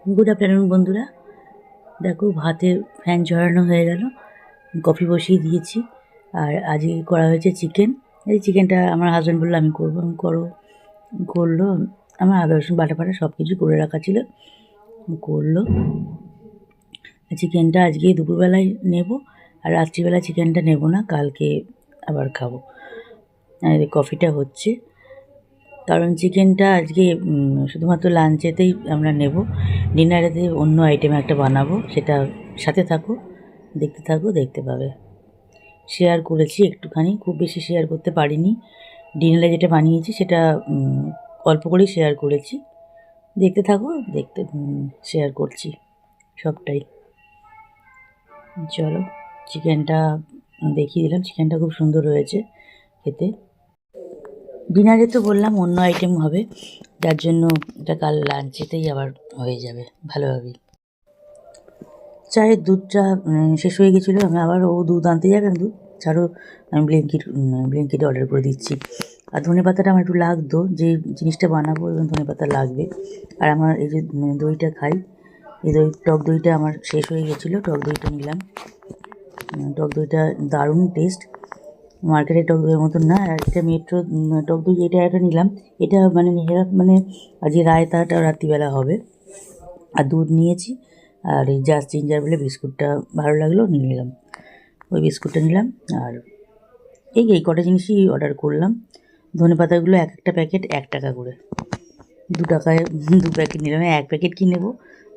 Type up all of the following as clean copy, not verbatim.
Good afternoon বন্ধুরা। দেখো ভাতে ফ্যান ঝরানো হয়ে গেল, কফি বসিয়ে দিয়েছি। আর আজকে করা হয়েছে চিকেন। এই চিকেনটা আমার হাজব্যান্ড বললো আমি করবো, আমি করলো। আমার আদা রসুন বাটা ফাটা সব কিছু করে রাখা ছিল, করলো। চিকেনটা আজকে দুপুরবেলায় নেব, আর রাত্রিবেলা চিকেনটা নেব না, কালকে আবার খাবো। আর কফিটা হচ্ছে, কারণ চিকেনটা আজকে শুধুমাত্র লাঞ্চেতেই আমরা নেব। ডিনারেতে অন্য আইটেম একটা বানাবো, সেটা সাথে থাকো, দেখতে পাবে। শেয়ার করেছি একটুখানি, খুব বেশি শেয়ার করতে পারিনি। ডিনারে যেটা বানিয়েছি সেটা অল্প করেই শেয়ার করেছি। দেখতে থাকো, শেয়ার করছি সবটাই। চলো, চিকেনটা দেখিয়ে দিলাম। চিকেনটা খুব সুন্দর হয়েছে খেতে। ডিনারে তো বললাম অন্য আইটেম হবে, যার জন্য এটা কাল লাঞ্চেতেই আবার হয়ে যাবে ভালোভাবেই। চায়ের দুধটা শেষ হয়ে গেছিলো, আমি আবার ও দুধ আনতে যাবে, আমি দুধ ছাড়ো আমি ব্লিঙ্কিটে অর্ডার করে দিচ্ছি। আর ধনেপাতাটা আমার একটু লাগতো, যে জিনিসটা বানাবো এবং ধনেপাতা লাগবে। আর আমার এই যে দইটা খাই, এই টক দইটা আমার শেষ হয়ে গেছিলো, টক দইটা নিলাম। টক দইটা দারুণ টেস্ট, মার্কেটের টক দইয়ের মতন না। আর এটা মেট্রো টক দই, এটা একটা নিলাম। এটা মানে আজকে রায়তাটা রাত্রিবেলা হবে। আর দুধ নিয়েছি, আর এই জাস্ট জিঞ্জার বলে বিস্কুটটা ভালো লাগলো, নিয়ে নিলাম। ওই বিস্কুটটা নিলাম। আর এই কটা জিনিসই অর্ডার করলাম। ধনেপাতাগুলো এক একটা প্যাকেট 1 টাকা করে, 2 টাকায় 2 প্যাকেট নিলাম। 1 প্যাকেট কি নেবো,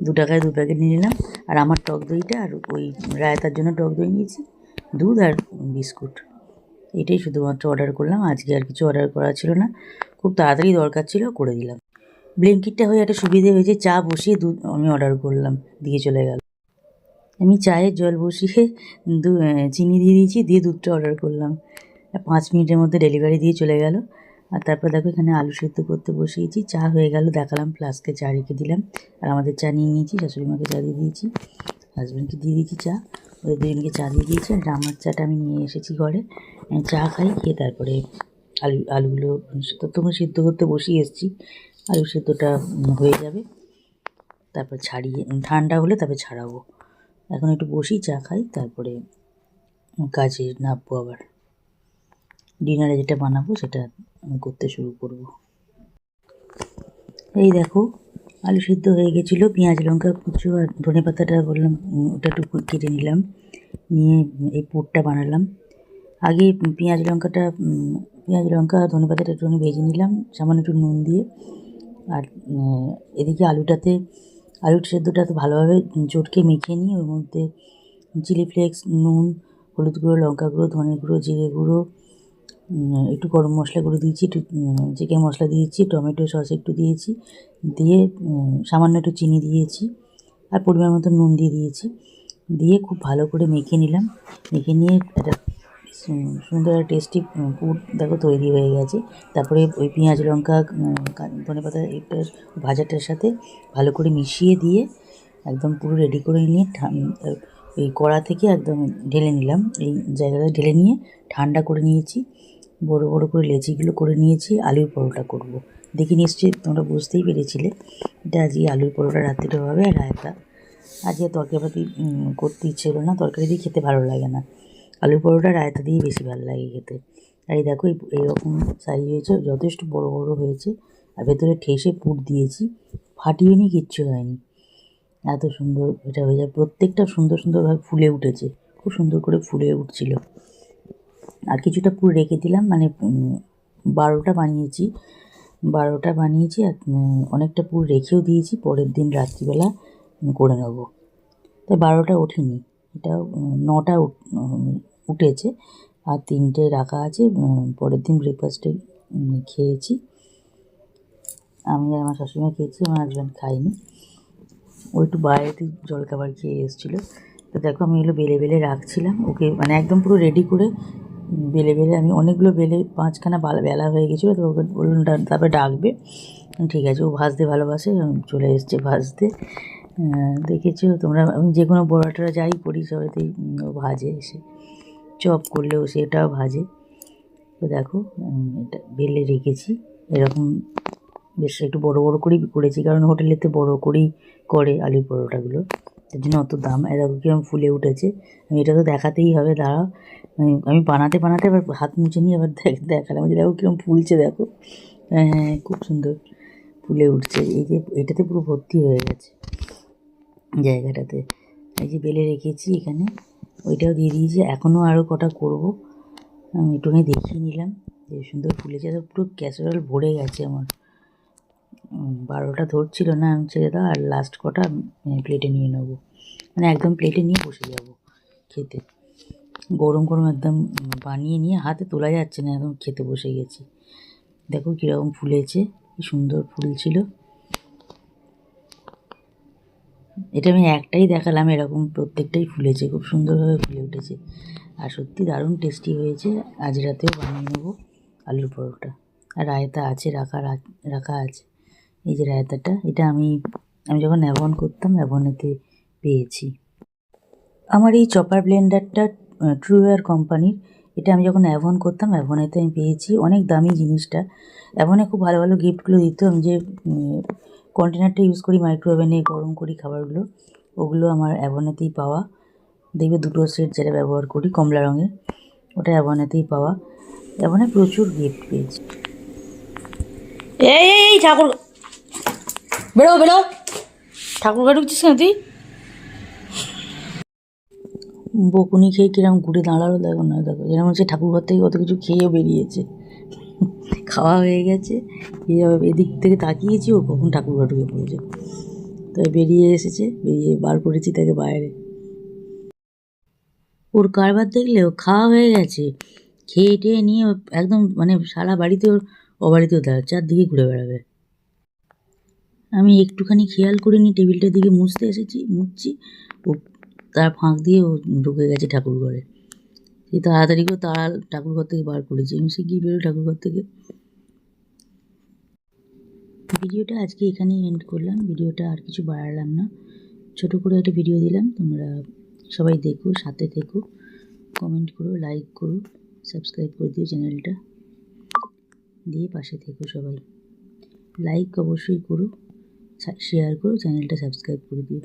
2 টাকায় 2 প্যাকেট নিয়ে নিলাম। আর আমার টক দইটা, আর ওই রায়তার জন্য টক দই নিয়েছি, দুধ আর বিস্কুট। এটাই শুধুমাত্র অর্ডার করলাম, আজকে আর কিছু অর্ডার করা ছিল না, খুব তাড়াতাড়ি দরকার ছিল, করে দিলাম। ব্লিঙ্কিটটা হয়ে একটা সুবিধে হয়েছে, চা বসিয়ে দুধ আমি অর্ডার করলাম, দিয়ে চলে গেল। আমি চায়ের জল বসিয়ে চিনি দিয়ে দিয়েছি, দিয়ে দুধটা অর্ডার করলাম। 5 মিনিটের মধ্যে ডেলিভারি দিয়ে চলে গেল। আর তারপর দেখো এখানে আলু সেদ্ধ করতে বসিয়েছি, চা হয়ে গেল, দেখালাম, ফ্লাস্কে চা রেখে দিলাম। আর আমাদের চা নিয়ে নিয়েছি, শাশুড়িমাকে চা দিয়ে দিয়েছি, হাজব্যান্ডকে দিয়ে দিয়েছি চা, ওদের দুজনকে চা দিয়ে দিয়েছি। আর আমার চাটা আমি নিয়ে এসেছি ঘরে, চা খাই, খেয়ে তারপরে আলুগুলো ততক্ষণ সিদ্ধ করতে বসিয়ে এসেছি। আলু সেদ্ধটা হয়ে যাবে, তারপর ছাড়িয়ে ঠান্ডা হলে তারপর ছাড়াবো। এখন একটু বসি, চা খাই, তারপরে কাজে নামবো। আবার ডিনারে যেটা বানাবো সেটা করতে শুরু করব। এই দেখো আলু সিদ্ধ হয়ে গেছিলো, পেঁয়াজ লঙ্কা কুচো আর ধনে পাতাটা বললাম ওটা একটু কেটে নিলাম, নিয়ে এই পুরটা বানালাম। আগে পেঁয়াজ লঙ্কা ধনে পাতাটা একটুখানি ভেজে নিলাম সামান্য একটু নুন দিয়ে। আর এদিকে আলুর সেদ্ধটা তো ভালোভাবে চটকে মেখে নিয়ে ওর মধ্যে চিলি ফ্লেক্স, নুন, হলুদ গুঁড়ো, লঙ্কা গুঁড়ো, ধনে গুঁড়ো, জিরে গুঁড়ো, একটু গরম মশলা গুঁড়ো দিয়েছি, একটু চিকেন মশলা দিয়েছি, টমেটো সস একটু দিয়েছি, দিয়ে সামান্য একটু চিনি দিয়েছি, আর পরিমাণ মতো নুন দিয়ে দিয়েছি। দিয়ে খুব ভালো করে মেখে নিলাম। মেখে নিয়ে একটা সুন্দর একটা টেস্টি পুর দেখো তৈরি হয়ে গেছে। তারপরে ওই পেঁয়াজ লঙ্কা ধনেপাতা এটার ভাজাটার সাথে ভালো করে মিশিয়ে দিয়ে একদম পুরো রেডি করে নিয়ে এই কড়া থেকে একদম ঢেলে নিলাম, এই জায়গাটা ঢেলে নিয়ে ঠান্ডা করে নিয়েছি। বড় বড় করে লেচিগুলো করে নিয়েছি, আলুর পরোটা করব। দেখে নিশ্চয়ই তোমরা বুঝতেই পেরেছিলে, এটা আজকে আলুর পরোটা রাত্রিটা হবে। আর রায়তা, আজকে তরকারি করতে ইচ্ছে হলো না, তরকারি দিয়ে খেতে ভালো লাগে না, আলুর পরোটা রায়তা দিয়ে বেশি ভালো লাগে খেতে। আর এই দেখো এইরকম সাইজ হয়েছে, যথেষ্ট বড় বড় হয়েছে। আর ভেতরে ঠেসে পুর দিয়েছি, ফাটিয়ে নি, কিচ্ছু হয়নি, এত সুন্দর এটা হয়ে যায়। প্রত্যেকটা সুন্দর সুন্দরভাবে ফুলে উঠেছে, খুব সুন্দর করে ফুলে উঠছিল। আর কিছুটা পুর রেখে দিলাম, মানে 12টা বানিয়েছি। আর অনেকটা পুর রেখেও দিয়েছি, পরের দিন রাত্রিবেলা করে নেব। তাই 12টা ওঠেনি, এটা 9টা উঠেছে, আর 3টে রাখা আছে। পরের দিন ব্রেকফাস্টে খেয়েছি, আমি আর আমার শাশুড়িমা খেয়েছি, আমার হাজব্যান্ড খাইনি, ও একটু বাইরেতে জলখাবার খেয়ে এসেছিলো। তো দেখো আমি এগুলো বেলে বেলে রাখছিলাম ওকে, মানে একদম পুরো রেডি করে বেলে আমি অনেকগুলো বেলে 5খানা বেলা হয়ে গেছিলো। তো ওকে বললাম তারপরে ডাকবে, ঠিক আছে, ও ভাজতে ভালোবাসে, চলে এসছে ভাজতে। দেখেছো তোমরা, আমি যে কোনো বড়াটা যাই করি সবাইতেই ও ভাজে, এসে চপ করলেও সেটাও ভাজে। তো দেখো এটা বেলে রেখেছি, এরকম বেশ একটু বড় বড় করেই করেছি, কারণ হোটেলেতে বড় করেই করে আলু পরোটাগুলো, তার জন্য অত দাম। দেখো কীরকম ফুলে উঠেছে। এটা তো দেখাতেই হবে, দাঁড়াও। আমি বানাতে বানাতে আবার হাত মুছে নিয়ে আবার দেখালাম যে দেখো কীরকম ফুলছে, দেখো। হ্যাঁ, খুব সুন্দর ফুলে উঠছে। এই যে এটাতে পুরো ভর্তি হয়ে গেছে জায়গাটাতে। এই যে বেলে রেখেছি এখানে, ওইটাও দিয়ে দিয়েছি। এখনও আরও কটা করবো, আমি একটুখানি দেখিয়ে নিলাম যে সুন্দর ফুলেছে। তো পুরো ক্যাসারোল ভরে গেছে আমার, 12টা ধরছিল না, আমি ছেড়ে দাও। আর লাস্ট কটা প্লেটে নিয়ে নেবো, মানে একদম প্লেটে নিয়ে বসে যাবো খেতে। গরম গরম একদম বানিয়ে নিয়ে হাতে তোলা যাচ্ছে না, একদম খেতে বসে গেছি। দেখো কীরকম ফুলেছে, কি সুন্দর ফুল ছিল। এটা আমি একটাই দেখালাম, এরকম প্রত্যেকটাই ফুলেছে, খুব সুন্দরভাবে ফুলে উঠেছে। আর সত্যি দারুণ টেস্টি হয়েছে। আজ রাতেও বানিয়ে নেবো আলুর পরোটা। আর রায়তা আছে, রাখা আছে। এই যে রায়তাটা, এটা আমি যখন অ্যাভন করতাম, অ্যাভনেতে পেয়েছি। আমার এই চপার ব্লেন্ডারটা ট্রুওয়্যার কোম্পানির। এটা আমি যখন অ্যাভন করতাম, অ্যাভনেতে আমি পেয়েছি। অনেক দামি জিনিসটা। অ্যাভনে খুব ভালো ভালো গিফটগুলো দিত। আমি যে কন্টেনারটা ইউজ করি, মাইক্রোওভেনে গরম করি খাবারগুলো, ওগুলো আমার অ্যাভনেতেই পাওয়া। দেখবে দুটো সেট যেটা ব্যবহার করি কমলা রঙের, ওটা অ্যাভনেতেই পাওয়া। অ্যাভনে প্রচুর গিফট পেয়েছি। এই ঠাকুর, বেরো বেরো, ঠাকুর ঘরে ঢুকছিস কেন তুই? বকুনি খেয়ে কিরম ঘুরে দাঁড়ালো, দেখো না, দেখো যেরকম হচ্ছে ঠাকুর ঘর থেকে কত কিছু খেয়েও বেরিয়েছে। খাওয়া হয়ে গেছে, এদিক থেকে তাকিয়েছি, ও কখন ঠাকুর ঘর ঢুকে পড়েছে। তাই বেরিয়ে এসেছে, বেরিয়ে বার করেছি তাকে বাইরে। ওর কারবার দেখলে, ও খাওয়া হয়ে গেছে, খেয়ে টেয়ে নিয়ে একদম মানে সারা বাড়িতে ওর অবাড়িতেও দেয়, চারদিকে ঘুরে বেড়াবে। আমি একটুখানি খেয়াল করিনি, টেবিলটার দিকে মুছছি, ও তার ফাঁক দিয়ে ও ঢুকে গেছে ঠাকুর ঘরে। সে তাড়াতাড়ি করে ঠাকুর ঘর থেকে বার করেছি। আমি সে গিয়ে বেরো ঠাকুর ঘর থেকে। ভিডিওটা আজকে এখানেই এন্ড করলাম। ভিডিওটা আর কিছু বাড়ালাম না, ছোট করে একটা ভিডিও দিলাম। তোমরা সবাই দেখো, সাথে থেকো, কমেন্ট করো, লাইক করো, সাবস্ক্রাইব করে দিও চ্যানেলটা, দিয়ে পাশে থেকো সবাই। লাইক অবশ্যই করো, শেয়ার করো, চ্যানেলটা সাবস্ক্রাইব করে দিও।